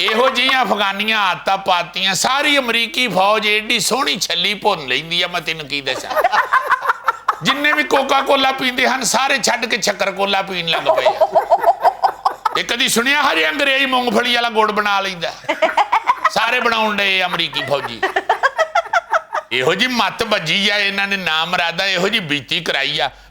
ਇਹੋ ਜਿਹੀਆਂ ਅਫਗਾਨੀਆਂ ਆਦਤਾਂ ਪਾਤੀਆਂ। ਸਾਰੀ ਅਮਰੀਕੀ ਫੌਜ ਏਡੀ ਸੋਹਣੀ ਛੱਲੀ ਭੁੰਨ ਲੈਂਦੀ ਆ, ਮੈਂ ਤੈਨੂੰ ਕੀ ਦੱਸਾਂ। ਜਿੰਨੇ ਵੀ ਕੋਕਾ ਕੋਲਾ ਪੀਂਦੇ ਹਨ ਸਾਰੇ ਛੱਡ ਕੇ ਸ਼ੱਕਰ ਕੋਲਾ ਪੀਣ ਲੱਗ ਪਏ ਆ। ਇਹ ਕਦੀ ਸੁਣਿਆ ਹਰੇ ਅੰਗਰੇਜ਼ ਮੂੰਗਫਲੀ ਵਾਲਾ ਗੁੜ ਬਣਾ ਲੈਂਦਾ? ਸਾਰੇ ਬਣਾਉਣ ਡਏ ਅਮਰੀਕੀ ਫੌਜੀ। ਇਹੋ ਜੀ ਮੱਤ ਵੱਜੀ ਆ ਇਹਨਾਂ ਨੇ, ਨਾਮ ਮਰਾਦਾ ਇਹੋ ਜੀ ਬੀਤੀ ਕਰਾਈ ਆ।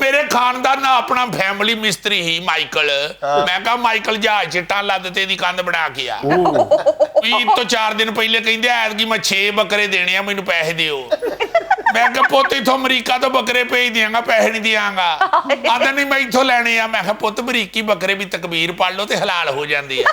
ਮੇਰੇ ਖਾਨਦਾਨ ਦਾ ਆਪਣਾ ਫੈਮਿਲੀ ਮਿਸਤਰੀ ਹੀ ਮਾਈਕਲ ਮੈਂ ਕਹਾ ਮਾਈਕਲ ਜਹਾਜ਼ ਚਿੱਟਾਂ ਲੱਦ ਤੇ ਦੀ ਕੰਧ ਬਣਾ ਕੇ ਆ ਈਦ ਤੋਂ 4 ਦਿਨ ਪਹਿਲੇ ਕਹਿੰਦੇ ਐਤਕੀ ਮੈਂ 6 ਬੱਕਰੇ ਦੇਣੇ ਆ ਮੈਨੂੰ ਪੈਸੇ ਦਿਓ ਮੈਂ ਕਿਹਾ ਪੁੱਤ ਇਥੋਂ ਅਮਰੀਕਾ ਤੋਂ ਬੱਕਰੇ ਭੇਜ ਦਿਆਂਗਾ ਪੈਸੇ ਨਹੀਂ ਦਿਆਂਗਾ ਆਂਦਾ ਨਹੀਂ ਮੈਂ ਇਥੋਂ ਲੈਣੇ ਆ ਮੈਂ ਕਿਹਾ ਪੁੱਤ ਅਮਰੀਕੀ ਬੱਕਰੇ ਵੀ ਤਕਬੀਰ ਪੜ ਲਓ ਤੇ ਹਲਾਲ ਹੋ ਜਾਂਦੇ ਆ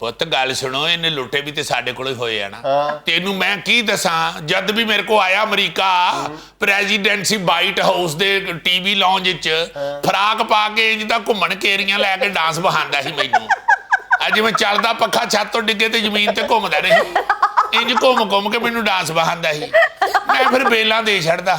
ਪੁੱਤ ਗੱਲ ਸੁਣੋ ਇਹਨੇ ਲੁੱਟੇ ਵੀ ਤੇ ਸਾਡੇ ਕੋਲ ਹੋਏ ਆ ਨਾ ਤੈਨੂੰ ਮੈਂ ਕੀ ਦੱਸਾਂ ਜਦ ਵੀ ਮੇਰੇ ਕੋ ਆਇਆ ਅਮਰੀਕਾ ਪ੍ਰੈਜ਼ੀਡੈਂਸੀ ਵਾਈਟ ਹਾਊਸ ਦੇ ਟੀਵੀ ਲੌਂਜ ਵਿੱਚ ਫਰਾਕ ਪਾ ਕੇ ਜਿੱਦਾਂ ਘੁੰਮਣ ਕੇਰੀਆਂ ਲੈ ਕੇ ਡਾਂਸ ਬਹਾਉਂਦਾ ਸੀ ਮੈਨੂੰ ਅੱਜ ਮੈਂ ਚੱਲਦਾ ਪੱਖਾ ਛੱਤ ਤੋਂ ਡਿੱਗੇ ਤੇ ਜ਼ਮੀਨ ਤੇ ਘੁੰਮਦਾ ਨਹੀਂ ਇੰਜ ਘੁੰਮ ਕੇ ਮੈਨੂੰ ਡਾਂਸ ਬਹਾਉਂਦਾ ਸੀ ਮੈਂ ਫਿਰ ਬੇਲਾਂ ਦੇ ਛੱਡਦਾ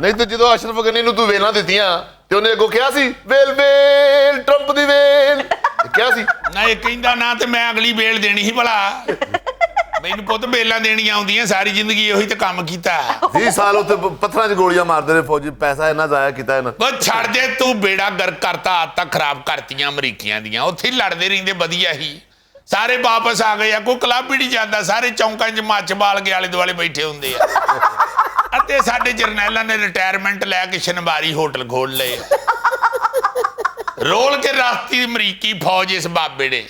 ਨਹੀਂ ਤੇ ਜਦੋਂ ਅਸ਼ਰਫ ਗਨੀ ਨੂੰ ਤੂੰ ਵੇਲਾਂ ਦਿੱਤੀਆਂ ਤੇ ਉਹਨੇ ਅੱਗੋਂ ਕਿਹਾ ਸੀ ਵੇਲ ਵੇਲ ਟਰੰਪ ਦੀ ਵੇਲ ਕਿਹਾ ਸੀ ਨਾ ਇਹ ਕਹਿੰਦਾ ਨਾ ਤੇ ਮੈਂ ਅਗਲੀ ਵੇਲ ਦੇਣੀ ਸੀ ਭਲਾ ਮੈਨੂੰ ਪੁੱਤ ਬੇਲਾਂ ਦੇਣੀਆਂ ਆਉਂਦੀਆਂ ਸਾਰੀ ਜ਼ਿੰਦਗੀ ਇਹੀ ਤੇ ਕੰਮ ਕੀਤਾ 20 ਸਾਲ ਉੱਥੇ ਪੱਥਰਾਂ 'ਚ ਗੋਲੀਆਂ ਮਾਰਦੇ ਨੇ ਫੌਜੀ ਪੈਸਾ ਇੰਨਾ ਜ਼ਾਇਆ ਕੀਤਾ ਇਹਨਾਂ ਬਸ ਛੱਡ ਦੇ ਤੂੰ ਬੇੜਾ ਗਰਕ ਕਰਤਾ ਆਦਤਾਂ ਖਰਾਬ ਕਰਤੀਆਂ ਅਮਰੀਕੀਆਂ ਦੀਆਂ ਉੱਥੇ ਹੀ ਲੜਦੇ ਰਹਿੰਦੇ ਵਧੀਆ ਹੀ ਸਾਰੇ ਵਾਪਸ ਆ ਗਏ ਆ ਕੋਈ ਕਲੱਬ ਹੀ ਨਹੀਂ ਜਾਂਦਾ ਸਾਰੇ ਚੌਂਕਾਂ 'ਚ ਮੱਛ ਬਾਲ ਕੇ ਆਲੇ ਦੁਆਲੇ ਬੈਠੇ ਹੁੰਦੇ ਆ ਅਤੇ ਸਾਡੇ ਜਰਨੈਲਾਂ ਨੇ ਰਿਟਾਇਰਮੈਂਟ ਲੈ ਕੇ ਸ਼ਨਵਾਰੀ ਹੋਟਲ ਖੋਲ ਲਏ ਰੋਲ ਕੇ ਰਾਸਤੀ ਅਮਰੀਕੀ ਫੌਜ ਇਸ ਬਾਬੇ ਨੇ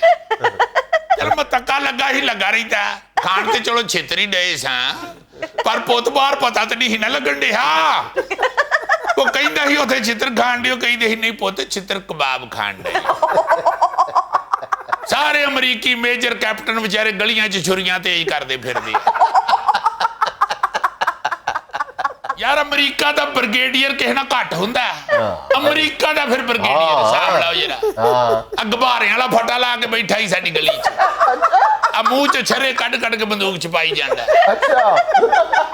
ਚਲ ਮੈਂ ਤੱਕਾ ਲੱਗਾ ਹੀ ਲੱਗਾ ਰਹਿੰਦਾ ਖਾਣ ਤੇ ਚਲੋ ਛੇਤਰੀ ਡਏ ਸਾਂ ਪਰ ਪੁੱਤ ਬਾਹਰ ਪਤਾ ਤੇ ਨਹੀਂ ਨਾ ਲੱਗਣ ਡਿਆ ਉਹ ਕਹਿੰਦਾ ਸੀ ਉੱਥੇ ਛਿੱਤਰ ਖਾਣ ਡਿਓ ਕਹਿੰਦੇ ਸੀ ਨਹੀਂ ਪੁੱਤ ਛਿੱਤਰ ਕਬਾਬ ਖਾਣ ਡਏ ਸਾਰੇ ਅਮਰੀਕੀ ਮੇਜਰ ਕੈਪਟਨ ਵਿਚਾਰੇ ਗਲੀਆਂ 'ਚ ਛੁਰੀਆਂ ਤੇਜ਼ ਕਰਦੇ ਫਿਰਦੇ ਯਾਰ ਅਮਰੀਕਾ ਦਾ ਬ੍ਰਿਗੇਡੀਅਰ ਕਿਸੇ ਨਾਲ ਘੱਟ ਹੁੰਦਾ ਅਮਰੀਕਾ ਦਾ ਫਿਰ ਬ੍ਰਿਗੇਡੀਅਰ ਹਿਸਾਬ ਲਾਓ ਜਰਾ ਅਗਬਾਰੇ ਵਾਲਾ ਫਟਾ ਲਾ ਕੇ ਬੈਠਾ ਹੀ ਸਾਡੀ ਗਲੀ 'ਚ ਆ ਮੂੰਹ 'ਚ ਛਰੇ ਕੱਢ ਕੇ ਬੰਦੂਕ ਛਪਾਈ ਜਾਂਦਾ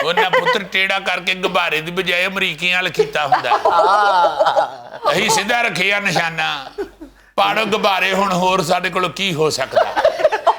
ਉਹਨਾਂ ਪੁੱਤਰ ਟੇੜਾ ਕਰਕੇ ਗੁਬਾਰੇ ਦੀ ਬਜਾਏ ਅਮਰੀਕੀਆਂ ਵਾਲ ਕੀਤਾ ਹੁੰਦਾ ਅਸੀਂ ਸਿੱਧਾ ਰੱਖਿਆ ਨਿਸ਼ਾਨਾ ਪਾੜੋ ਗੁਬਾਰੇ ਹੁਣ ਹੋਰ ਸਾਡੇ ਕੋਲ ਕੀ ਹੋ ਸਕਦਾ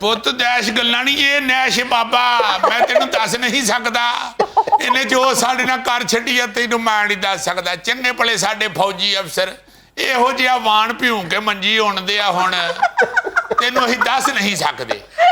ਪੁੱਤ ਦੈਸ਼ ਗੱਲਾਂ ਨਹੀਂ ਇਹ ਨੈਸ਼ ਬਾਬਾ ਮੈਂ ਤੈਨੂੰ ਦੱਸ ਨਹੀਂ ਸਕਦਾ ਇਹਨੇ ਜੋ ਸਾਡੇ ਨਾਲ ਕਰ ਛੱਡੀ ਆ ਤੈਨੂੰ ਮੈਂ ਨਹੀਂ ਦੱਸ ਸਕਦਾ ਚੰਗੇ ਭਲੇ ਸਾਡੇ ਫੌਜੀ ਅਫਸਰ ਇਹੋ ਜਿਹਾ ਵਾਣ ਭਿਉਂ ਕੇ ਮੰਜੀ ਹੁੰਦੇ ਆ ਹੁਣ ਤੈਨੂੰ ਅਸੀਂ ਦੱਸ ਨਹੀਂ ਸਕਦੇ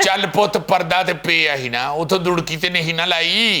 ਚੱਲ ਪੁੱਤ ਪਰਦਾ ਤੇ ਪਿਆ ਹੀ ਨਾ ਉਥੋਂ ਦੁੜਕੀ ਤੇ ਨਹੀਂ ਨਾ ਲਾਈ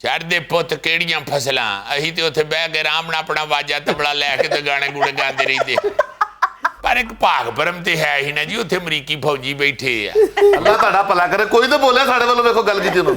ਛੱਡ ਦੇ ਪੁੱਤ ਕਿਹੜੀਆਂ ਫਸਲਾਂ ਅਸੀਂ ਤੇ ਉੱਥੇ ਬਹਿ ਕੇ ਆਰਾਮ ਨਾਲ ਆਪਣਾ ਵਾਜਾ ਤਬਲਾ ਲੈ ਕੇ ਤੇ ਗਾਣੇ ਗੂੜੇ ਗਾਉਂਦੇ ਰਹਿੰਦੇ ਪਰ ਇੱਕ ਭਾਗ ਭਰਮ ਤੇ ਹੈ ਹੀ ਨਾ ਜੀ ਉੱਥੇ ਅਮਰੀਕੀ ਫੌਜੀ ਬੈਠੇ ਆ ਅੱਲਾ ਤੁਹਾਡਾ ਭਲਾ ਕਰੇ ਕੋਈ ਤਾਂ ਬੋਲੇ ਸਾਡੇ ਵੱਲੋਂ ਵੇਖੋ ਗੱਲ ਕੀਤੀ ਨੂੰ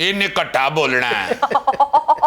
ਇਹਨੇ ਘੱਟਾ ਬੋਲਣਾ ਹੈ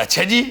ਅੱਛਾ ਜੀ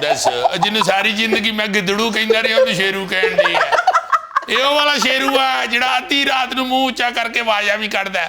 ਦੱਸ ਜਿਹਨੂੰ ਸਾਰੀ ਜ਼ਿੰਦਗੀ ਮੈਂ ਗਿੱਦੜੂ ਕਹਿੰਦਾ ਰਿਹਾ ਉਹਨੂੰ ਸ਼ੇਰੂ ਕਹਿਣ ਦੀ ਹੈ ਇਹ ਉਹ ਵਾਲਾ ਸ਼ੇਰੂ ਆ ਜਿਹੜਾ ਅੱਧੀ ਰਾਤ ਨੂੰ ਮੂੰਹ ਉੱਚਾ ਕਰਕੇ ਆਵਾਜ਼ਾਂ ਵੀ ਕੱਢਦਾ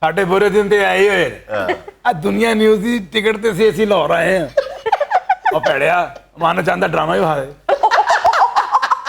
ਸਾਡੇ ਬੁਰੇ ਦਿਨ ਤੇ ਆਏ ਹੋਏ ਨੇ ਆ ਦੁਨੀਆ ਨਿਊਜ਼ ਦੀ ਟਿਕਟ ਤੇ ਅਸੀਂ ਲਾਹੌਰ ਆਏ ਆ ਉਹ ਭੜਿਆ ਮਾਨ ਚੰਦ ਦਾ ਡਰਾਮਾ ਹੀ ਹਾਰੇ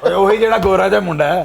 ਓਏ ਉਹੀ ਜਿਹੜਾ ਗੋਰਾ ਜਿਹਾ ਮੁੰਡਾ ਹੈ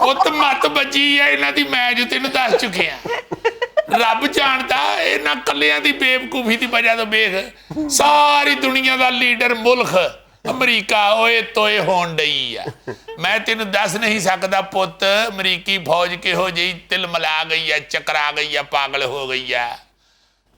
ਪੁੱਤ ਮੱਤ ਬੱਜੀ ਆ ਇਹਨਾਂ ਦੀ ਮੈਂ ਜੋ ਤੈਨੂੰ ਦੱਸ ਚੁੱਕਿਆ ਰੱਬ ਜਾਣਦਾ ਇਹਨਾਂ ਕੱਲਿਆਂ ਦੀ ਬੇਵਕੂਫੀ ਦੀ ਵਜ੍ਹਾ ਤੋਂ ਵੇਖ ਸਾਰੀ ਦੁਨੀਆ ਦਾ ਲੀਡਰ ਮੁਲਕ ਅਮਰੀਕਾ ਓਏ ਤੋਏ ਹੋਣ ਡਈ ਆ। ਮੈਂ ਤੈਨੂੰ ਦੱਸ ਨਹੀਂ ਸਕਦਾ ਪੁੱਤ, ਅਮਰੀਕੀ ਫੌਜ ਕਿਹੋ ਜਿਹੀ ਤਿਲਮਲਾ ਗਈ ਆ, ਚਕਰਾ ਗਈ ਆ, ਪਾਗਲ ਹੋ ਗਈ ਆ।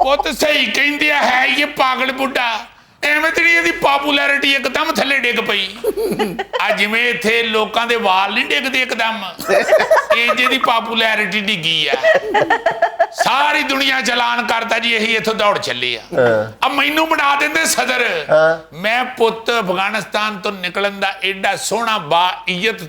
ਉਹ ਤਾਂ ਸਹੀ ਕਹਿੰਦੇ ਆ, ਹੈ ਇਹ ਪਾਗਲ ਬੁੱਢਾ। ਐਵੇਂ ਤੇ ਨਹੀਂ ਇਹਦੀ ਪੋਪੂਲੈਰਿਟੀ ਇੱਕਦਮ ਥੱਲੇ ਡਿੱਗ ਪਈ ਆ, ਜਿਵੇਂ ਇੱਥੇ ਲੋਕਾਂ ਦੇ ਵਾਲ ਨਹੀਂ ਡਿੱਗਦੇ ਇੱਕਦਮ, ਇਹ ਜਿਹਦੀ ਪੋਪੂਲੈਰਿਟੀ ਡਿੱਗੀ ਆ। ਸਾਰੀ ਦੁਨੀਆ ਚਲਾਨ ਕਰਦਾ ਜੀ ਇਹੀ ਇੱਥੋਂ ਦੌੜ ਚੱਲੇ ਆ ਮੈਨੂੰ ਬਣਾ ਦਿੰਦੇ ਸਦਰ। ਮੈਂ ਪੁੱਤ ਅਫਗਾਨਿਸਤਾਨ ਤੋਂ ਨਿਕਲਣ ਦਾ ਐਡਾ ਸੋਹਣਾ ਬਾ ਇੱਜ਼ਤ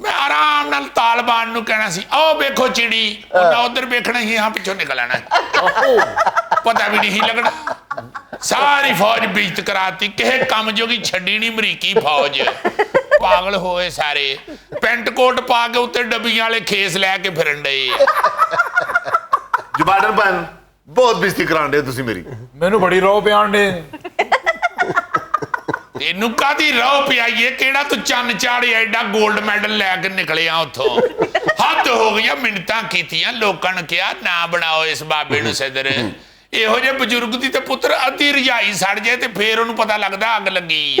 ਮੈਂ ਆਰਾਮ ਨਾਲ ਤਾਲਿਬਾਨ ਨੂੰ ਕਹਿਣਾ ਸੀ, ਆਓ ਵੇਖੋ ਚਿੜੀ, ਉਹਨਾਂ ਉਧਰ ਵੇਖਣਾ ਹੀ, ਹਾਂ ਪਿੱਛੋਂ ਨਿਕਲ ਆਣਾ, ਪਤਾ ਵੀ ਨਹੀਂ ਲੱਗਣਾ। ਸਾਰੀ ਫੌਜ ਬੇਇੱਜ਼ਤ ਕਰਾਤੀ, ਕਿਸੇ ਕੰਮ ਜੋਗੀ ਛੱਡੀ ਨਹੀਂ ਅਮਰੀਕੀ ਫੌਜ। ਪਾਗਲ ਹੋਏ ਸਾਰੇ, ਪੈਂਟ ਕੋਟ ਪਾ ਕੇ ਉੱਤੇ ਡੱਬੀਆਂ ਵਾਲੇ ਖੇਸ ਲੈ ਕੇ ਫਿਰਨ ਡਏ। ਜਮਾਡਰ ਬਨ ਬਹੁਤ ਬੇਇੱਜ਼ਤੀ ਕਰਾਉਂਦੇ ਤੁਸੀਂ ਮੇਰੀ। ਮੈਨੂੰ ਬੜੀ ਰੋਹ ਪਿਆਣ ਡੇ। ਤੈਨੂੰ ਕਾਦੀ ਰੌ ਪਿਆਈਏ? ਕਿਹੜਾ ਤੂੰ ਚੰਨ ਚਾੜਿਆ ਐਡਾ 골ਡ ਮੈਡਲ ਲੈ ਕੇ ਨਿਕਲਿਆ ਉੱਥੋਂ? ਹੱਦ ਹੋ ਗਈ। ਮਿੰਨਤਾਂ ਕੀਤੀਆਂ, ਲੋਕਾਂ ਨੇ ਕਿਹਾ ਨਾ ਬਣਾਓ ਇਸ ਬਾਬੇ ਨੂੰ ਸਦਰ। ਇਹੋ ਜਿਹੇ ਬਜ਼ੁਰਗ ਦੀ ਤੇ ਪੁੱਤਰ ਅੱਧੀ ਰਜਾਈ ਸੜ ਜਾਏ ਤੇ ਫੇਰ ਉਹਨੂੰ ਪਤਾ ਲੱਗਦਾ ਅੱਗ ਲੱਗੀ।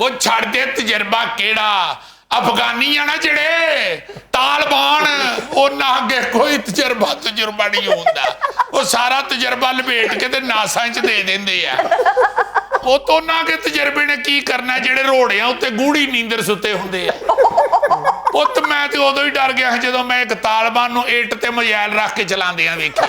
ਉਹ ਛੱਡ ਦੇ ਤਜਰਬਾ ਕਿਹੜਾ, ਅਫਗਾਨੀ ਆ ਨਾ ਜਿਹੜੇ ਤਾਲਿਬਾਨ, ਉਹਨਾਂ ਅੱਗੇ ਕੋਈ ਤਜਰਬਾ ਨਹੀਂ ਹੁੰਦਾ। ਉਹ ਸਾਰਾ ਤਜਰਬਾ ਲਪੇਟ ਕੇ ਤੇ ਨਾਸਾਂ 'ਚ ਦੇ ਦਿੰਦੇ ਆ। ਉਹ ਤੋਂ ਉਹਨਾਂ ਕੇ ਤਜਰਬੇ ਨੇ ਕੀ ਕਰਨਾ ਜਿਹੜੇ ਰੋੜਿਆਂ ਉੱਤੇ ਗੂੜੀ ਨੀਂਦਰ ਸੁੱਤੇ ਹੁੰਦੇ ਆ। ਪੁੱਤ ਮੈਂ ਤੇ ਉਦੋਂ ਹੀ ਡਰ ਗਿਆ ਜਦੋਂ ਮੈਂ ਇੱਕ ਤਾਲਿਬਾਨ ਨੂੰ ਇੱਟ ਤੇ ਮਜਾਇਲ ਰੱਖ ਕੇ ਚਲਾਉਂਦਿਆਂ ਵੇਖਿਆ।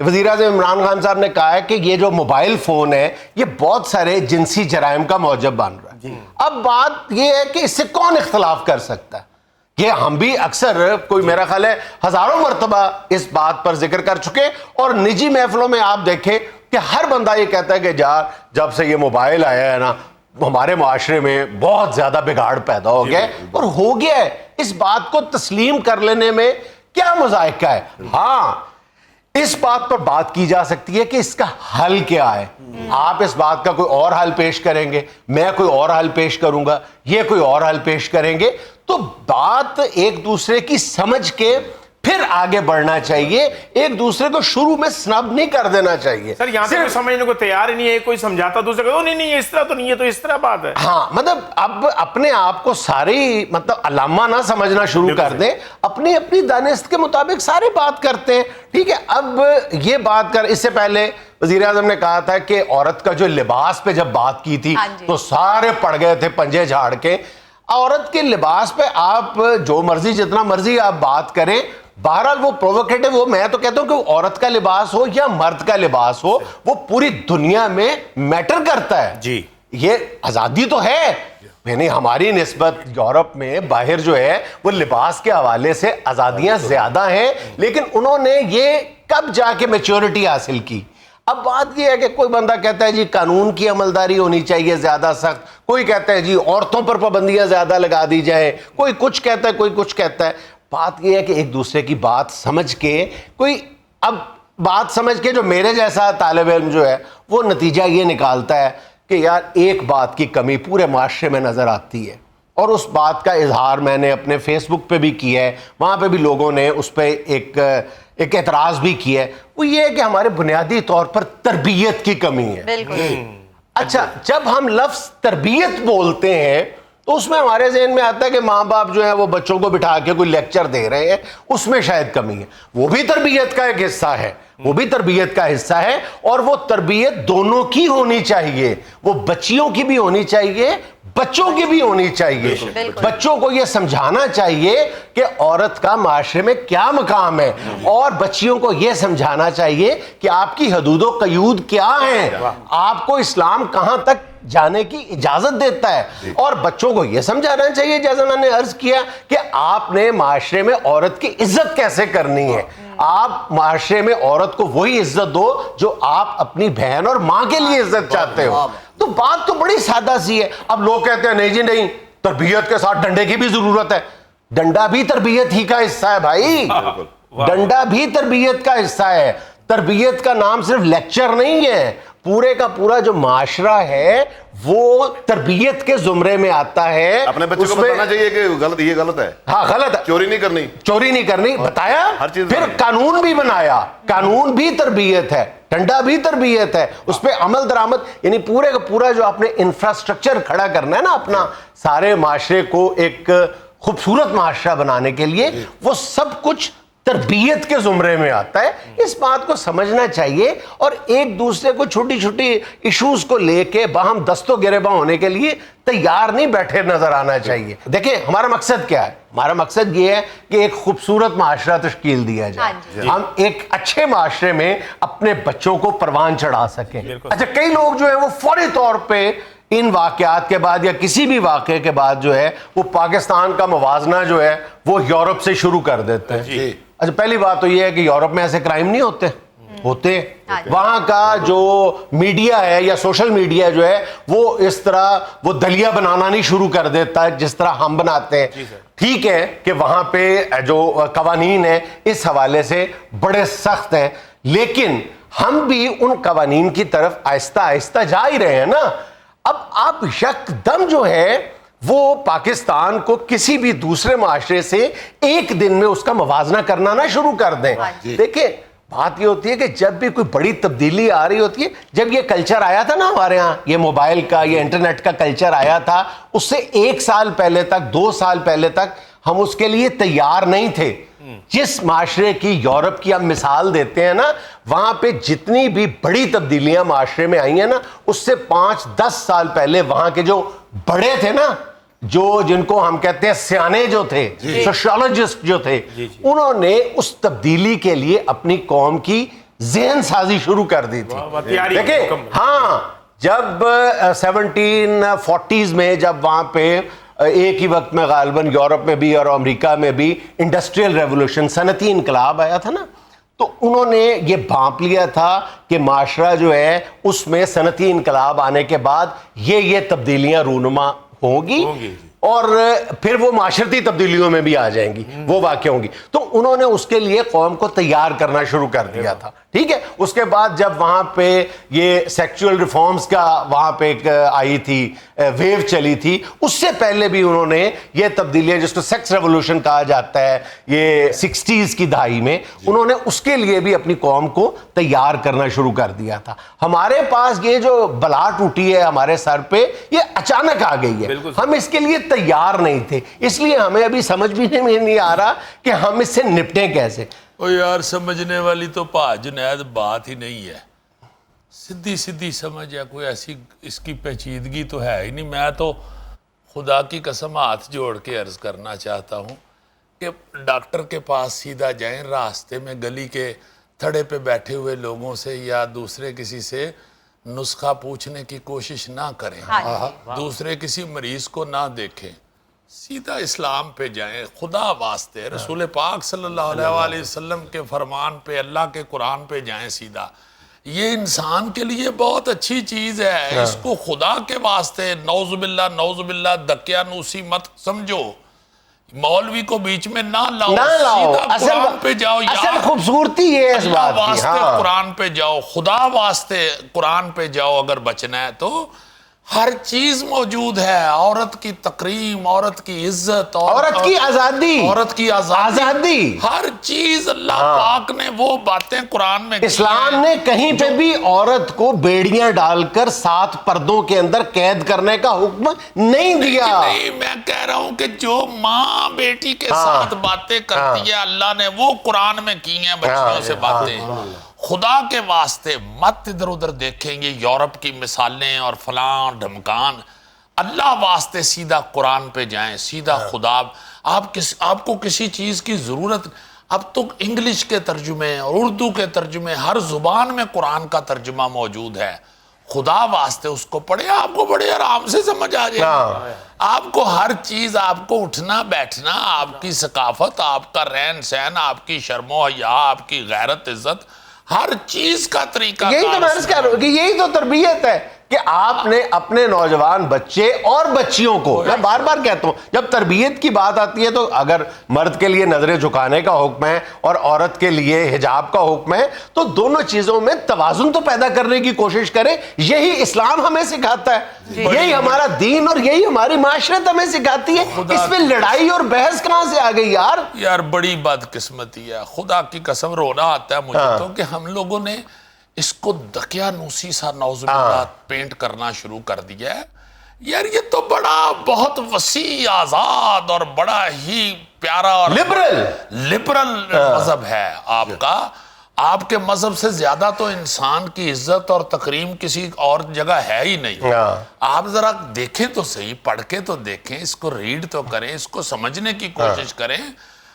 وزیر اعظم عمران خان صاحب نے کہا ہے کہ یہ جو موبائل فون ہے یہ بہت سارے جنسی جرائم کا موجب بن رہا ہے. اب بات یہ ہے کہ اس سے کون اختلاف کر سکتا ہے؟ یہ ہم بھی اکثر کوئی میرا خیال ہے ہزاروں مرتبہ اس بات پر ذکر کر چکے, اور نجی محفلوں میں آپ دیکھیں کہ ہر بندہ یہ کہتا ہے کہ جب سے یہ موبائل آیا ہے نا ہمارے معاشرے میں بہت زیادہ بگاڑ پیدا ہو گیا ہے, اور ہو گیا ہے. اس بات کو تسلیم کر لینے میں کیا مذائقہ ہے؟ ہاں اس بات پر بات کی جا سکتی ہے کہ اس کا حل کیا ہے. آپ اس بات کا کوئی اور حل پیش کریں گے, میں کوئی اور حل پیش کروں گا, یہ کوئی اور حل پیش کریں گے, تو بات ایک دوسرے کی سمجھ کے پھر آگے بڑھنا چاہیے. ایک دوسرے کو شروع میں سنب نہیں کر دینا چاہیے. سر یہاں سے کوئی سمجھنے کو تیار ہی نہیں ہے, کوئی سمجھاتا دوسرے کو نہیں نہیں اس طرح تو نہیں ہے, تو اس طرح بات ہے. ہاں مطلب اب اپنے آپ کو ساری مطلب علامہ نہ سمجھنا شروع کر دیں, اپنی اپنی دانست کے مطابق سارے بات کرتے ہیں. ٹھیک ہے, اب یہ بات کر, اس سے پہلے وزیر اعظم نے کہا تھا کہ عورت کا جو لباس پہ جب بات کی تھی تو سارے پڑ گئے تھے پنجے جھاڑ کے. عورت کے لباس پہ آپ جو مرضی جتنا مرضی آپ بات کریں, بہرحال وہ پرووکیٹو ہو, میں تو کہتا ہوں کہ وہ عورت کا لباس ہو یا مرد کا لباس ہو, وہ پوری دنیا میں میٹر کرتا ہے. جی یہ آزادی تو ہے, یعنی ہماری نسبت یورپ میں باہر جو ہے وہ لباس کے حوالے سے آزادیاں زیادہ ہیں, لیکن انہوں نے یہ کب جا کے میچورٹی حاصل کی. اب بات یہ ہے کہ کوئی بندہ کہتا ہے جی قانون کی عملداری ہونی چاہیے زیادہ سخت, کوئی کہتا ہے جی عورتوں پر پابندیاں زیادہ لگا دی جائے, کوئی کچھ کہتا ہے کوئی کچھ کہتا ہے. بات یہ ہے کہ ایک دوسرے کی بات سمجھ کے کوئی, اب بات سمجھ کے جو میرے جیسا طالب علم جو ہے وہ نتیجہ یہ نکالتا ہے کہ یار ایک بات کی کمی پورے معاشرے میں نظر آتی ہے, اور اس بات کا اظہار میں نے اپنے فیس بک پہ بھی کیا ہے, وہاں پہ بھی لوگوں نے اس پہ ایک اعتراض بھی کیا ہے. وہ یہ ہے کہ ہمارے بنیادی طور پر تربیت کی کمی ہے. بالکل. اچھا, جب ہم لفظ تربیت بولتے ہیں تو اس میں ہمارے ذہن میں آتا ہے کہ ماں باپ جو ہے وہ بچوں کو بٹھا کے کوئی لیکچر دے رہے ہیں, اس میں شاید کمی ہے. وہ بھی تربیت کا ایک حصہ ہے, وہ بھی تربیت کا حصہ ہے, اور وہ تربیت دونوں کی ہونی چاہیے. وہ بچیوں کی بھی ہونی چاہیے, بچوں کی بھی ہونی چاہیے. بچوں کو یہ سمجھانا چاہیے کہ عورت کا معاشرے میں کیا مقام ہے, اور بچیوں کو یہ سمجھانا چاہیے کہ آپ کی حدود و قیود کیا ہیں, آپ کو اسلام کہاں تک جانے کی اجازت دیتا ہے. اور بچوں کو یہ سمجھانا چاہیے, جیسا میں نے عرض کیا, کہ آپ نے معاشرے میں عورت کی عزت کیسے کرنی ہے. آپ معاشرے میں عورت کو وہی عزت دو جو آپ اپنی بہن اور ماں کے لیے عزت چاہتے ہو. تو بات تو بڑی سادہ سی ہے. اب لوگ کہتے ہیں نہیں جی نہیں, تربیت کے ساتھ ڈنڈے کی بھی ضرورت ہے. ڈنڈا بھی تربیت ہی کا حصہ ہے بھائی, ڈنڈا بھی تربیت کا حصہ ہے. تربیت کا نام صرف لیکچر نہیں ہے, پورے کا پورا جو معاشرہ ہے وہ تربیت کے زمرے میں آتا ہے. اپنے بچے کو بتانا چاہیے کہ غلط, یہ غلط ہے, ہاں غلط ہے, چوری نہیں کرنی, چوری نہیں کرنی, بتایا, ہر چیز پھر قانون بھی بنایا. قانون بھی تربیت ہے, ڈنڈا بھی تربیت ہے, اس پہ عمل درآمد, یعنی پورے کا پورا جو آپ نے انفراسٹرکچر کھڑا کرنا ہے نا اپنا سارے معاشرے کو ایک خوبصورت معاشرہ بنانے کے لیے, وہ سب کچھ تربیت کے زمرے میں آتا ہے. اس بات کو سمجھنا چاہیے, اور ایک دوسرے کو چھوٹی چھوٹی ایشوز کو لے کے باہم دست و گریباں ہونے کے لیے تیار نہیں بیٹھے نظر آنا چاہیے. دیکھیں ہمارا مقصد کیا ہے, ہمارا مقصد یہ ہے کہ ایک خوبصورت معاشرہ تشکیل دیا جائے, ہم ایک اچھے معاشرے میں اپنے بچوں کو پروان چڑھا سکیں. اچھا, کئی لوگ جو ہیں وہ فوری طور پہ ان واقعات کے بعد یا کسی بھی واقعے کے بعد جو ہے وہ پاکستان کا موازنہ جو ہے وہ یورپ سے شروع کر دیتے ہیں. اچھا, پہلی بات تو یہ ہے کہ یورپ میں ایسے کرائم نہیں ہوتے. وہاں کا جو میڈیا ہے یا سوشل میڈیا جو ہے وہ اس طرح وہ دلیا بنانا نہیں شروع کر دیتا جس طرح ہم بناتے ہیں. ٹھیک ہے کہ وہاں پہ جو قوانین ہیں اس حوالے سے بڑے سخت ہیں, لیکن ہم بھی ان قوانین کی طرف آہستہ آہستہ جا ہی رہے ہیں نا. اب آپ یک دم جو ہے وہ پاکستان کو کسی بھی دوسرے معاشرے سے ایک دن میں اس کا موازنہ کرنا نہ شروع کر دیں. دیکھیں بات یہ ہوتی ہے کہ جب بھی کوئی بڑی تبدیلی آ رہی ہوتی ہے, جب یہ کلچر آیا تھا نا ہمارے ہاں, یہ موبائل کا یہ انٹرنیٹ کا کلچر آیا تھا, اس سے 1 سال پہلے تک 2 سال پہلے تک ہم اس کے لیے تیار نہیں تھے. جس معاشرے کی یورپ کی ہم مثال دیتے ہیں نا, وہاں پہ جتنی بھی بڑی تبدیلیاں معاشرے میں آئی ہیں نا, اس سے 5-10 سال پہلے وہاں کے جو بڑے تھے نا, جو جن کو ہم کہتے ہیں سیانے جو تھے, سوشیولوجسٹ جو تھے, انہوں نے اس تبدیلی کے لیے اپنی قوم کی ذہن سازی شروع کر دی تھی. تیاری دیکھیں مکمل. ہاں جب 1740s میں جب وہاں پہ ایک ہی وقت میں غالباً یورپ میں بھی اور امریکہ میں بھی انڈسٹریل ریولوشن صنعتی انقلاب آیا تھا نا, تو انہوں نے یہ بھانپ لیا تھا کہ معاشرہ جو ہے اس میں صنعتی انقلاب آنے کے بعد یہ تبدیلیاں رونما ہوں گی اور پھر وہ معاشرتی تبدیلیوں میں بھی آ جائیں گی, وہ واقع ہوں گی. تو انہوں نے اس کے لیے قوم کو تیار کرنا شروع کر دیا تھا. ٹھیک ہے, اس کے بعد جب وہاں پہ یہ سیکچول ریفارمز کا وہاں پہ ایک آئی تھی ویو چلی تھی, اس سے پہلے بھی انہوں نے یہ تبدیلیاں جس کو سیکس ریولوشن کہا جاتا ہے یہ 60s کی دہائی میں, انہوں نے اس کے لیے بھی اپنی قوم کو تیار کرنا شروع کر دیا تھا. ہمارے پاس یہ جو بلا ٹوٹی ہے ہمارے سر پہ یہ اچانک آ گئی ہے, ہم اس کے لیے تیار نہیں تھے, اس لیے ہمیں ابھی سمجھ بھی نہیں آ رہا کہ ہم اس سے نپٹیں کیسے. او یار سمجھنے والی تو پا جنید بات ہی نہیں ہے, سدھی سدھی سمجھ ہے, کوئی ایسی اس کی پیچیدگی تو ہے ہی نہیں. میں تو خدا کی قسم ہاتھ جوڑ کے عرض کرنا چاہتا ہوں کہ ڈاکٹر کے پاس سیدھا جائیں, راستے میں گلی کے تھڑے پہ بیٹھے ہوئے لوگوں سے یا دوسرے کسی سے نسخہ پوچھنے کی کوشش نہ کریں, دوسرے کسی مریض کو نہ دیکھیں, سیدھا اسلام پہ جائیں. خدا واسطے رسول پاک صلی اللہ علیہ وآلہ وسلم کے فرمان پہ, اللہ کے قرآن پہ جائیں سیدھا. یہ انسان کے لیے بہت اچھی چیز ہے, اس کو خدا کے واسطے نعوذ باللہ دکیانوسی مت سمجھو, مولوی کو بیچ میں نہ لاؤ, سیدھا قرآن پہ جاؤ. اصل خوبصورتی یہ اس بات کی, واسطے قرآن پہ جاؤ, خدا واسطے قرآن پہ جاؤ. اگر بچنا ہے تو ہر چیز موجود ہے, عورت کی تکریم, عورت کی عزت, عورت کی آزادی, عورت کی آزادی, ہر چیز اللہ پاک نے وہ باتیں قرآن میں. اسلام نے کہیں پہ بھی عورت کو بیڑیاں ڈال کر 7 پردوں کے اندر قید کرنے کا حکم نہیں دیا. نہیں, میں کہہ رہا ہوں کہ جو ماں بیٹی کے ساتھ باتیں کرتی ہے اللہ نے وہ قرآن میں کی ہیں بچیوں سے باتیں. خدا کے واسطے مت ادھر ادھر دیکھیں گے یورپ کی مثالیں اور فلاں ڈھمکان. اللہ واسطے سیدھا قرآن پہ جائیں, سیدھا خدا. آپ کو کسی چیز کی ضرورت, اب تو انگلش کے ترجمے اور اردو کے ترجمے, ہر زبان میں قرآن کا ترجمہ موجود ہے. خدا واسطے اس کو پڑھے, آپ کو بڑے آرام سے سمجھ آ جائے. آپ کو ہر چیز, آپ کو اٹھنا بیٹھنا, آپ کی ثقافت, آپ کا رہن سہن, آپ کی شرم و حیا, آپ کی غیرت عزت, ہر چیز کا طریقہ. یہی تو میں کہہ رہا ہوں کہ یہی تو تربیت ہے کہ آپ نے اپنے نوجوان بچے اور بچیوں کو, میں بار بار کہتا ہوں جب تربیت کی بات آتی ہے تو اگر مرد کے لیے نظریں جھکانے کا حکم ہے اور عورت کے لیے حجاب کا حکم ہے تو دونوں چیزوں میں توازن تو پیدا کرنے کی کوشش کریں. یہی اسلام ہمیں سکھاتا ہے, یہی ہمارا دین اور یہی ہماری معاشرت ہمیں سکھاتی ہے. اس میں لڑائی اور بحث کہاں سے آ گئی یار بڑی بدقسمتی ہے. خدا کی قسم رونا آتا ہے مجھے تو کہ ہم لوگوں نے اس کو دقیانوسی سا نعوذ باللہ پینٹ کرنا شروع کر دیا ہے. یار یہ تو بہت وسیع, آزاد اور بڑا ہی پیارا اور لبرل مذہب ہے آپ کا. آپ کے مذہب سے زیادہ تو انسان کی عزت اور تکریم کسی اور جگہ ہے ہی نہیں. آپ ذرا دیکھیں تو صحیح, پڑھ کے تو دیکھیں, اس کو ریڈ تو کریں, اس کو سمجھنے کی کوشش کریں,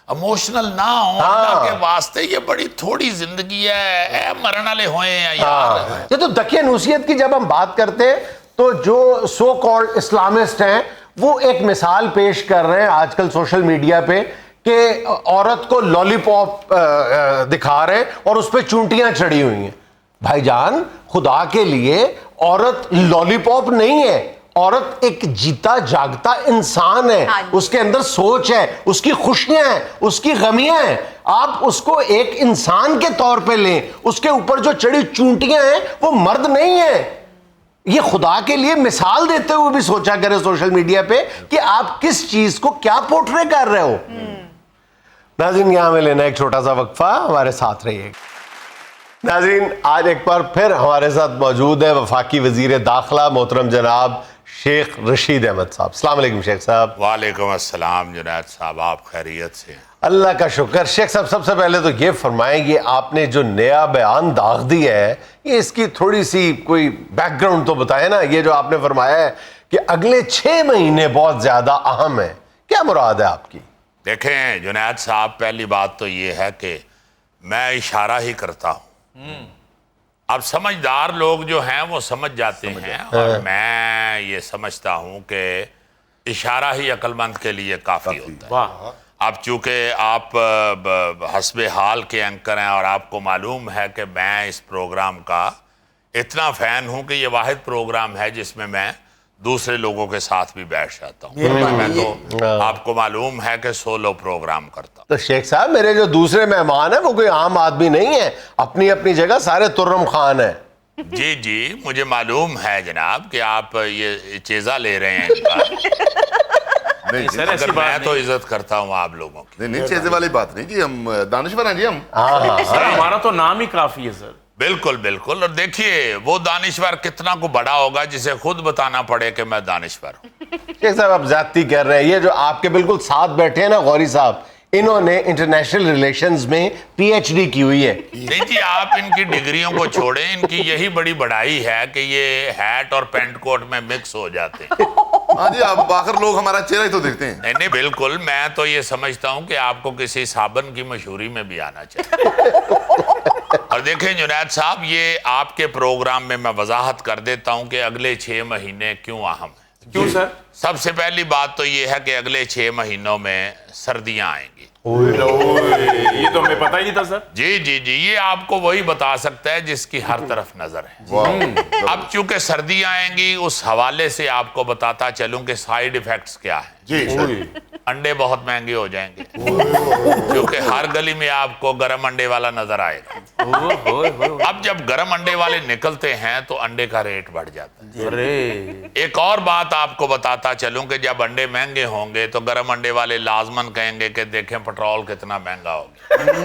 اموشنل نہ ہوں. اللہ کے واسطے یہ بڑی تھوڑی زندگی ہے, اے مرن والے ہوئے ہیں یار. یہ تو دقیانوسیت کی جب ہم بات کرتے ہیں تو جو سو کالڈ اسلامسٹ ہیں وہ ایک مثال پیش کر رہے ہیں آج کل سوشل میڈیا پہ کہ عورت کو لالی پاپ دکھا رہے ہیں اور اس پہ چونٹیاں چڑھی ہوئی ہیں. بھائی جان خدا کے لیے عورت لالی پاپ نہیں ہے, عورت ایک جیتا جاگتا انسان ہے, اس کے اندر سوچ ہے, اس کی خوشیاں ہیں, اس کی غمیاں ہیں. آپ اس کو ایک انسان کے طور پہ لیں, اس کے اوپر جو چڑھی چونٹیاں ہیں وہ مرد نہیں ہیں. یہ خدا کے لیے مثال دیتے ہوئے بھی سوچا کرے سوشل میڈیا پہ کہ آپ کس چیز کو کیا پورٹرے کر رہے ہو. ناظرین یہاں میں لینا ایک چھوٹا سا وقفہ, ہمارے ساتھ رہیے. ناظرین آج ایک بار پھر ہمارے ساتھ موجود ہے وفاقی وزیر داخلہ محترم جناب شیخ رشید احمد صاحب. السلام علیکم شیخ صاحب. وعلیکم السلام جنید صاحب, آپ خیریت سے؟ اللہ کا شکر. شیخ صاحب سب سے پہلے تو یہ فرمائیں یہ آپ نے جو نیا بیان داغ دیا ہے یہ اس کی تھوڑی سی کوئی بیک گراؤنڈ تو بتائیں نا. یہ جو آپ نے فرمایا ہے کہ اگلے 6 مہینے بہت زیادہ اہم ہیں, کیا مراد ہے آپ کی؟ دیکھیں جنید صاحب, پہلی بات تو یہ ہے کہ میں اشارہ ہی کرتا ہوں, اب سمجھدار لوگ جو ہیں وہ سمجھ جاتے ہیں، اور میں یہ سمجھتا ہوں کہ اشارہ ہی عقل مند کے لیے کافی ہوتا ہے۔ واہ، اب چونکہ آپ حسب حال کے اینکر ہیں اور آپ کو معلوم ہے کہ میں اس پروگرام کا اتنا فین ہوں کہ یہ واحد پروگرام ہے جس میں میں دوسرے لوگوں کے ساتھ بھی بیٹھ جاتا ہوں۔ میں تو آپ کو معلوم ہے کہ سولو پروگرام کرتا ہوں۔ تو شیخ صاحب میرے جو دوسرے مہمان ہیں وہ کوئی عام آدمی نہیں ہے، اپنی اپنی جگہ سارے ترم خان ہیں۔ جی جی مجھے معلوم ہے جناب کہ آپ یہ چیزہ لے رہے ہیں ان کا، نہیں جی، سر ایسی مگر بات میں تو نہیں۔ عزت کرتا ہوں آپ لوگوں کی۔ نہیں چیزیں والی بات نہیں جی، ہم دانشور ہیں جی ہم۔ سر ہمارا تو نام ہی کافی ہے سر۔ بالکل بالکل، اور دیکھیے وہ دانشور کتنا کو بڑا ہوگا جسے خود بتانا پڑے کہ میں دانشور ہوں۔ شیخ صاحب آپ زیادتی کر رہے ہیں، یہ جو آپ کے بالکل ساتھ بیٹھے ہیں نا غوری صاحب، انہوں نے انٹرنیشنل ریلیشنز میں پی ایچ ڈی کی ہوئی ہے۔ نہیں جی آپ ان کی ڈگریوں کو چھوڑیں، ان کی یہی بڑی بڑائی ہے کہ یہ ہیٹ اور پینٹ کوٹ میں مکس ہو جاتے ہیں۔ ہاں جی، اب آخر لوگ ہمارا چہرہ ہی تو دیکھتے ہیں۔ نہیں نہیں بالکل، میں تو یہ سمجھتا ہوں کہ آپ کو کسی صابن کی مشہوری میں بھی آنا چاہیے۔ اور دیکھیں جنید صاحب، یہ آپ کے پروگرام میں وضاحت کر دیتا ہوں کہ اگلے 6 مہینے کیوں اہم ہیں۔ کیوں سر؟ سب سے پہلی بات تو یہ ہے کہ اگلے 6 مہینوں میں سردیاں آئیں گی۔ یہ تو ہمیں پتہ ہی نہیں تھا سر۔ جی جی جی، یہ آپ کو وہی بتا سکتا ہے جس کی ہر طرف نظر ہے۔ اب چونکہ سردیاں آئیں گی اس حوالے سے آپ کو بتاتا چلوں کہ سائیڈ ایفیکٹس کیا ہیں۔ جی انڈے بہت مہنگے ہو جائیں گے، کیونکہ ہر گلی میں آپ کو گرم انڈے والا نظر آئے گا۔ اب جب گرم انڈے والے نکلتے ہیں تو انڈے کا ریٹ بڑھ جاتا ہے۔ ارے ایک اور بات آپ کو بتاتا چلوں کہ جب انڈے مہنگے ہوں گے تو گرم انڈے والے لازماً کہیں گے کہ دیکھیں پٹرول کتنا مہنگا ہو گیا۔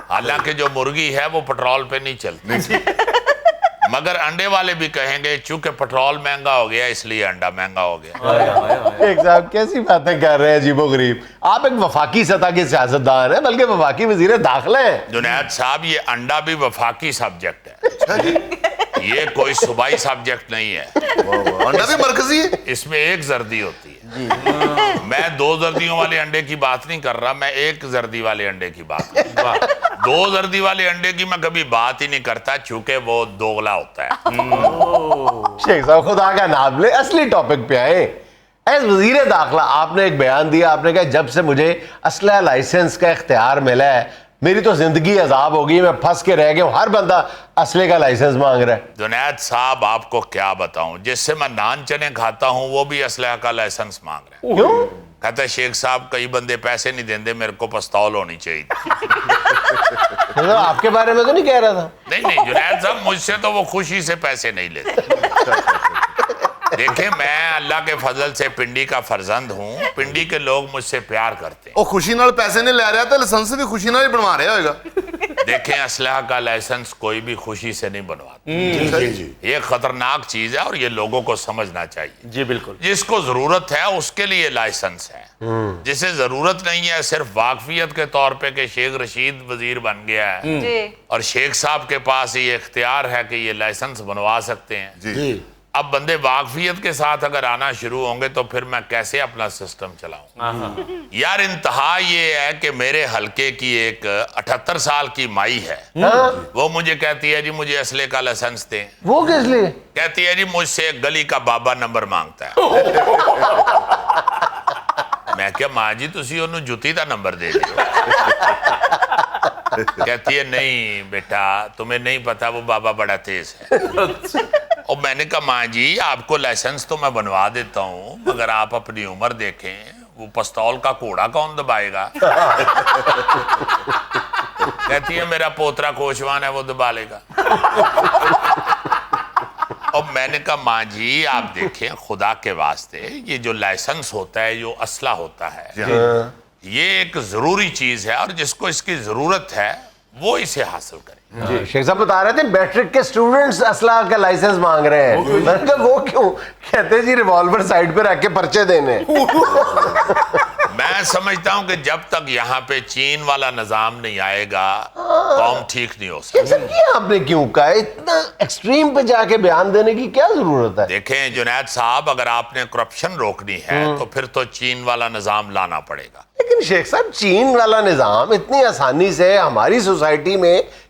حالانکہ جو مرغی ہے وہ پٹرول پہ نہیں چلتی، مگر انڈے والے بھی کہیں گے چونکہ پٹرول مہنگا ہو گیا اس لیے انڈا مہنگا ہو گیا۔ شیخ صاحب کیسی باتیں کر رہے ہیں عجیب و غریب، آپ ایک وفاقی سطح کے سیاستدان ہیں، بلکہ وفاقی وزیر داخلہ ہیں۔ جنید صاحب یہ انڈا بھی وفاقی سبجیکٹ ہے، یہ کوئی صوبائی سبجیکٹ نہیں ہے۔ انڈا بھی مرکزی ہے۔ اس میں ایک زردی ہوتی ہے۔ میں 2 زردیوں والے انڈے کی بات نہیں کر رہا، میں ایک زردی والے انڈے کی بات کر رہا ہوں۔ 2 زردی والے انڈے کی میں کبھی بات ہی نہیں کرتا چونکہ وہ دوغلا ہوتا ہے۔ شیخ صاحب خدا کا نام لے، اصلی ٹاپک پہ آئے۔ ایز وزیر داخلہ آپ نے ایک بیان دیا، آپ نے کہا جب سے مجھے اسلحہ لائسنس کا اختیار ملا ہے میری تو زندگی عذاب ہو گئی، میں پھنس کے رہ گیا ہوں، ہر بندہ اسلحے کا لائسنس مانگ رہا ہے۔ جنید صاحب آپ کو کیا بتاؤں، جس سے میں نان چنے کھاتا ہوں وہ بھی اسلحہ کا لائسنس مانگ رہے ہیں۔ کیوں؟ کہتا ہے شیخ صاحب کئی بندے پیسے نہیں دیندے، میرے کو پستول ہونی چاہیے۔ آپ کے بارے میں تو نہیں کہہ رہا تھا۔ نہیں نہیں جنید صاحب مجھ سے تو وہ خوشی سے پیسے نہیں لیتے۔ دیکھیں میں اللہ کے فضل سے پنڈی کا فرزند ہوں، پنڈی کے لوگ مجھ سے پیار کرتے ہیں۔ وہ خوشی نال پیسے نہیں لے رہا تھا، لائسنس بھی خوشی نال ہی بنوا رہا ہوئے گا۔ دیکھیں اسلحہ کا لائسنس کوئی بھی خوشی سے نہیں بنواتا، جی یہ خطرناک چیز ہے اور یہ لوگوں کو سمجھنا چاہیے۔ جی بالکل۔ جس کو ضرورت ہے اس کے لیے لائسنس ہے، جسے ضرورت نہیں ہے صرف واقفیت کے طور پہ کہ شیخ رشید وزیر بن گیا ہے جی اور شیخ صاحب کے پاس یہ اختیار ہے کہ یہ لائسنس بنوا سکتے ہیں۔ جی اب بندے واقفیت کے ساتھ اگر آنا شروع ہوں گے تو پھر میں کیسے اپنا سسٹم چلاؤں؟ یار انتہا یہ ہے کہ میرے حلقے کی ایک 78 سال کی مائی ہے، وہ مجھے کہتی ہے جی مجھے اسلحے کا لائسنس دیں۔ وہ کس لیے؟ کہتی ہے جی مجھ سے ایک گلی کا بابا نمبر مانگتا ہے۔ میں کیا ماں جی تسی انہوں جوتی دا نمبر دے دیو۔ کہتی ہے نہیں بیٹا تمہیں نہیں پتا وہ بابا بڑا تیز ہے۔ اور میں نے کہا ماں جی آپ کو لائسنس تو میں بنوا دیتا ہوں مگر آپ اپنی عمر دیکھیں، وہ پستول کا کوڑا کون دبائے گا؟ کہتی ہے میرا پوترا کوچوان ہے وہ دبا لے گا۔ اور میں نے کہا ماں جی آپ دیکھیں خدا کے واسطے یہ جو لائسنس ہوتا ہے جو اسلحہ ہوتا ہے یہ ایک ضروری چیز ہے اور جس کو اس کی ضرورت ہے وہ اسے حاصل کرے۔ شیخ صاحب بتا رہے تھے میٹرک کے سٹوڈنٹس اسلحہ کا لائسنس مانگ رہے ہیں، میں نے کہا وہ کیوں؟ کہتے جی ریوالور سائڈ پہ رکھ کے پرچے دینے۔ میں سمجھتا ہوں کہ جب تک یہاں پہ چین والا نظام نہیں آئے گا قوم ٹھیک نہیں ہو سکتی۔ سب یہ آپ نے کیوں کہا؟ اتنا ایکسٹریم پہ جا کے بیان دینے کی کیا ضرورت ہے؟ دیکھیں جنید صاحب اگر آپ نے کرپشن روکنی ہے تو پھر تو چین والا نظام لانا پڑے گا۔ لیکن شیخ صاحب چین والا نظام اتنی آسانی سے ہماری سوسائٹی میں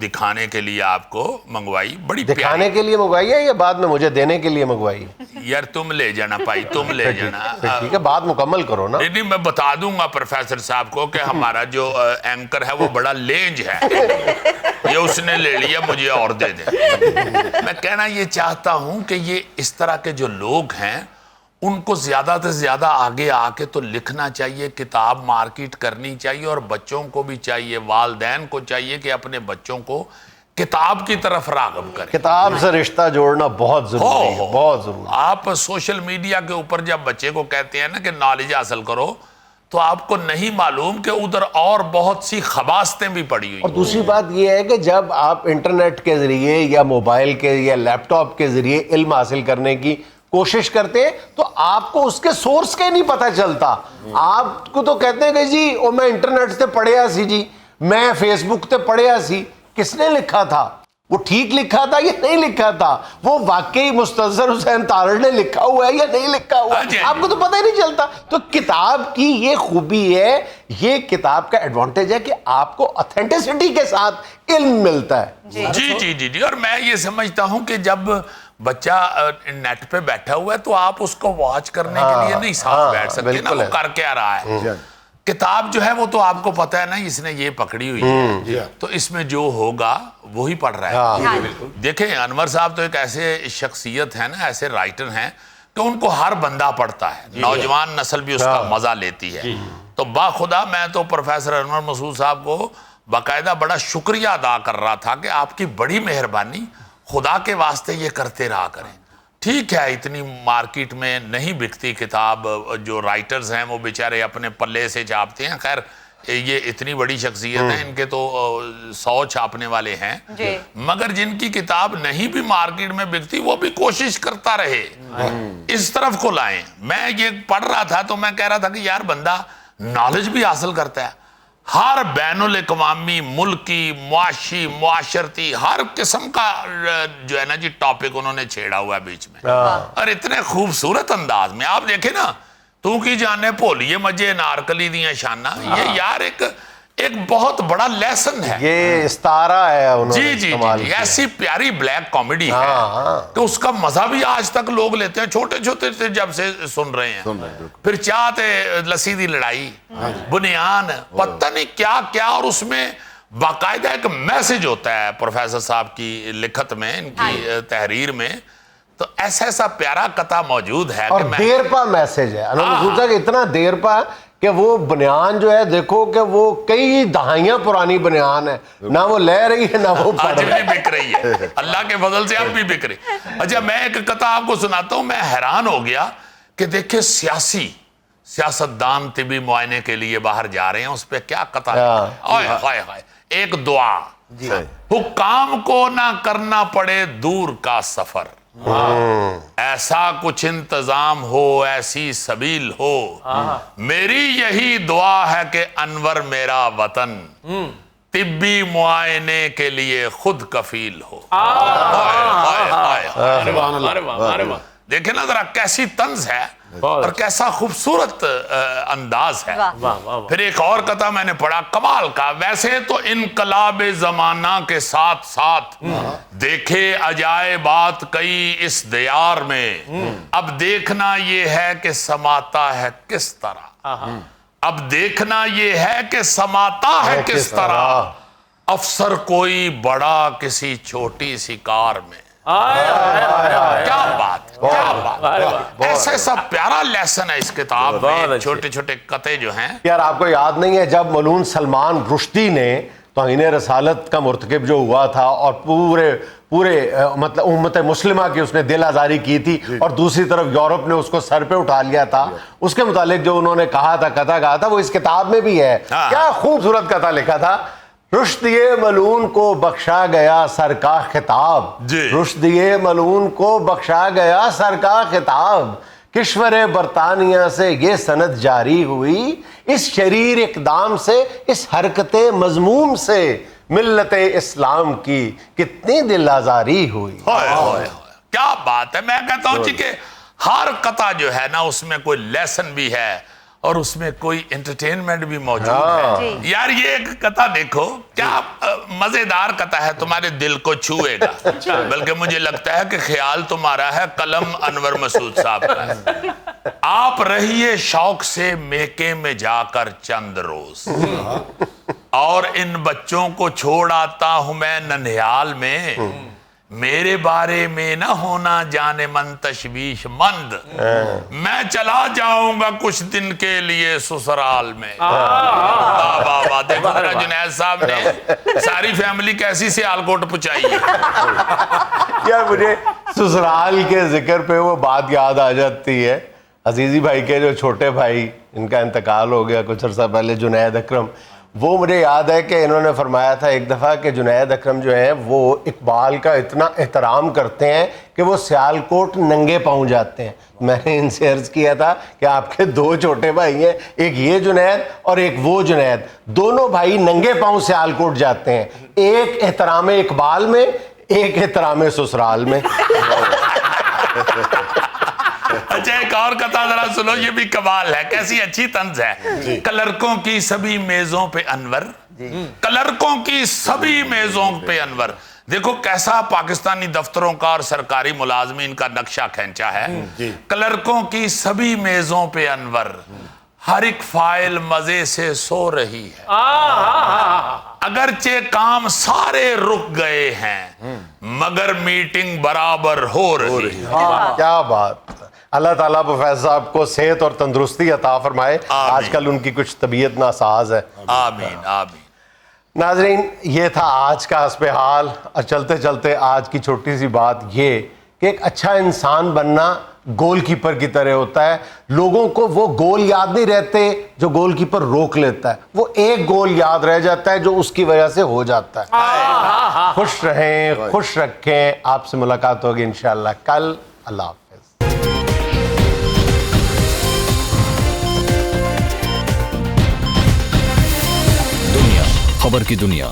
دکھانے کے لیے آپ کو منگوائی, بڑی دکھانے کے لیے منگوائی ہے یا بعد میں مجھے دینے کے لیے منگوائی؟ یار تم لے جانا بھائی, تم لے جانا. ٹھیک ہے, بات مکمل کرو نا. نہیں, میں بتا دوں گا پروفیسر صاحب کو کہ ہمارا جو اینکر ہے وہ بڑا لینج ہے, یہ اس نے لے لیا, مجھے اور دے دے. میں کہنا یہ چاہتا ہوں کہ یہ اس طرح کے جو لوگ ہیں ان کو زیادہ سے زیادہ آگے آ کے تو لکھنا چاہیے, کتاب مارکیٹ کرنی چاہیے, اور بچوں کو بھی چاہیے, والدین کو چاہیے کہ اپنے بچوں کو کتاب کی طرف راغب کریں. کتاب سے رشتہ جوڑنا بہت ضروری ہے, بہت ضروری. آپ سوشل میڈیا کے اوپر جب بچے کو کہتے ہیں نا کہ نالج حاصل کرو, تو آپ کو نہیں معلوم کہ ادھر اور بہت سی خباستیں بھی پڑی ہوئی. اور دوسری بات یہ ہے کہ جب آپ انٹرنیٹ کے ذریعے یا موبائل کے یا لیپ ٹاپ کے ذریعے علم حاصل کرنے کی کوشش کرتے ہیں تو آپ کو اس کے سورس کے نہیں پتہ چلتا. آپ کو تو کہتے ہیں کہ جی او میں انٹرنیٹ سے پڑھیا سی, جی میں فیس بک سے پڑھیا سی. کس نے لکھا تھا؟ وہ ٹھیک لکھا تھا یا نہیں لکھا تھا؟ وہ واقعی مستنصر حسین تارڑ نے لکھا ہوا ہے یا نہیں لکھا ہوا ہے؟ آپ کو تو پتہ ہی نہیں چلتا. تو کتاب کی یہ خوبی ہے, یہ کتاب کا ایڈوانٹیج ہے کہ آپ کو اتھینٹسٹی کے ساتھ علم ملتا ہے. جی جی جی جی. اور میں یہ سمجھتا ہوں کہ جب بچہ نیٹ پہ بیٹھا ہوا ہے تو آپ اس کو واچ کرنے کے لیے نہیں ساتھ بیٹھ سکتے نا, وہ کر کے آ رہا ہے. کتاب جو ہے وہ تو آپ کو پتہ ہے نا, اس نے یہ پکڑی ہوئی ہے تو اس میں جو ہوگا وہی پڑھ رہا ہے. دیکھیں انور صاحب تو ایک ایسے شخصیت ہیں نا, ایسے رائٹر ہیں کہ ان کو ہر بندہ پڑھتا ہے, نوجوان نسل بھی اس کا مزہ لیتی ہے. تو باخدا میں تو پروفیسر انور مسعود صاحب کو باقاعدہ بڑا شکریہ ادا کر رہا تھا کہ آپ کی بڑی مہربانی, خدا کے واسطے یہ کرتے رہا کریں. ٹھیک ہے اتنی مارکیٹ میں نہیں بکتی کتاب, جو رائٹرز ہیں وہ بیچارے اپنے پلے سے چھاپتے ہیں. خیر یہ اتنی بڑی شخصیت ہیں, ان کے تو 100 چھاپنے والے ہیں, مگر جن کی کتاب نہیں بھی مارکیٹ میں بکتی وہ بھی کوشش کرتا رہے اس طرف کو لائیں. میں یہ پڑھ رہا تھا تو میں کہہ رہا تھا کہ یار بندہ نالج بھی حاصل کرتا ہے, ہر بین الاقوامی, ملکی, معاشی, معاشرتی, ہر قسم کا جو ہے نا جی ٹاپک انہوں نے چھیڑا ہوا ہے بیچ میں, اور اتنے خوبصورت انداز میں. آپ دیکھیں نا, تو کی جانے بھولیے مجھے نارکلی دیاں شانہ, یہ یار ایک بہت بڑا لیسن ہے. یہ استعارہ ہے انہوں نے جی جی جی, ایسی پیاری بلیک کامیڈی ہے کہ اس کا مزہ بھی آج تک لوگ لیتے ہیں, چھوٹے چھوٹے سے جب سے سن رہے ہیں. پھر چاہتے لسی دی لڑائی, بنیان, پتہ نہیں کیا کیا, اور اس میں باقاعدہ ایک میسج ہوتا ہے پروفیسر صاحب کی لکھت میں, ان کی تحریر میں. تو ایسا پیارا قطعہ موجود ہے, اور دیر پا میسج ہے. انہوں نے سوچا کہ اتنا دیر پا کہ وہ بنیان جو ہے دیکھو کہ وہ کئی دہائیاں پرانی بنیان ہے, نہ وہ لے رہی ہے نہ وہ پڑھ رہی ہے. آج بھی بک رہی ہے, اللہ کے فضل سے اب بھی بک رہی. اچھا میں ایک قطعہ آپ کو سناتا ہوں. میں حیران ہو گیا کہ دیکھیں سیاستدان طبی معائنے کے لیے باہر جا رہے ہیں, اس پہ کیا قطعہ ہے. ایک دعا, حکام کو نہ کرنا پڑے دور کا سفر, ایسا کچھ انتظام ہو, ایسی سبیل ہو, میری یہی دعا ہے کہ انور میرا وطن طبی معائنے کے لیے خود کفیل ہو. دیکھیں نا ذرا کیسی طنز ہے اور کیسا خوبصورت انداز ہے. پھر ایک اور قطعہ میں نے پڑھا کمال کا. ویسے تو انقلاب زمانہ کے ساتھ ساتھ دیکھے عجائبات کئی اس دیار میں, اب دیکھنا یہ ہے کہ سماتا ہے کس طرح, اب دیکھنا یہ ہے کہ سماتا ہے کس طرح, افسر کوئی بڑا کسی چھوٹی سی کار میں. کیا بات, کیا بات. ایسا پیارا لیسن ہے اس کتاب میں, چھوٹے چھوٹے قطعے جو ہیں. یار آپ کو یاد نہیں ہے جب ملعون سلمان رشدی نے توہین رسالت کا مرتکب جو ہوا تھا اور پورے مطلب امت مسلمہ کی اس نے دل آزاری کی تھی, اور دوسری طرف یورپ نے اس کو سر پہ اٹھا لیا تھا, اس کے متعلق جو انہوں نے کہا تھا, قطعہ کہا تھا, وہ اس کتاب میں بھی ہے. کیا خوبصورت قطعہ لکھا تھا. رشدی ملعون کو بخشا گیا سر کا خطاب, رشدی ملعون کو بخشا گیا سر کا خطاب, کشور برطانیہ سے یہ سند جاری ہوئی, اس شریر اقدام سے, اس حرکت مذموم سے ملت اسلام کی کتنی دل آزاری ہوئی. کیا بات ہے. میں کہتا ہوں کہ ہر قطعہ جو ہے نا اس میں کوئی لیسن بھی ہے اور اس میں کوئی انٹرٹینمنٹ بھی موجود ہے. یار یہ ایک کتھا دیکھو کیا مزیدار کتھا ہے, تمہارے دل کو چھوئے گا, بلکہ مجھے لگتا ہے کہ خیال تمہارا ہے, قلم انور مسعود صاحب کا ہے. آپ رہیے شوق سے میکے میں جا کر چند روز, اور ان بچوں کو چھوڑ آتا ہوں میں ننھیال میں, میرے بارے میں نہ ہونا جانے من تشویش مند, میں چلا جاؤں گا کچھ دن کے لیے سسرال میں. دیکھو ذرا جنید صاحب نے ساری فیملی کیسی سیالکوٹ پہنچائی ہے. یار مجھے سسرال کے ذکر پہ وہ بات یاد آ جاتی ہے, عزیزی بھائی کے جو چھوٹے بھائی ان کا انتقال ہو گیا کچھ عرصہ پہلے, جنید اکرم, وہ مجھے یاد ہے کہ انہوں نے فرمایا تھا ایک دفعہ کہ جنید اکرم جو ہیں وہ اقبال کا اتنا احترام کرتے ہیں کہ وہ سیالکوٹ ننگے پاؤں جاتے ہیں. میں نے ان سے عرض کیا تھا کہ آپ کے 2 چھوٹے بھائی ہیں, ایک یہ جنید اور ایک وہ جنید, دونوں بھائی ننگے پاؤں سیالکوٹ جاتے ہیں, ایک احترام اقبال میں, ایک احترام سسرال میں. اچھا ایک اور کتھا ذرا سنو, یہ بھی کمال ہے, کیسی اچھی طنز ہے. کلرکوں کی سبھی میزوں پہ انور, کلرکوں کی سبھی میزوں پہ انور. دیکھو کیسا پاکستانی دفتروں کا اور سرکاری ملازمین کا نقشہ کھینچا ہے. کلرکوں کی سبھی میزوں پہ انور, ہر ایک فائل مزے سے سو رہی ہے, اگرچہ کام سارے رک گئے ہیں مگر میٹنگ برابر ہو رہی ہے. کیا بات. اللہ تعالیٰ پروفیسر صاحب کو صحت اور تندرستی عطا فرمائے, آج کل ان کی کچھ طبیعت ناساز ہے. آمین آمین. ناظرین یہ تھا آج کا حسب حال, اور چلتے چلتے آج کی چھوٹی سی بات یہ کہ ایک اچھا انسان بننا گول کیپر کی طرح ہوتا ہے. لوگوں کو وہ گول یاد نہیں رہتے جو گول کیپر روک لیتا ہے, وہ ایک گول یاد رہ جاتا ہے جو اس کی وجہ سے ہو جاتا ہے. خوش رہیں, خوش رکھیں. آپ سے ملاقات ہوگی انشاءاللہ کل. اللہ حافظ. خبر کی دنیا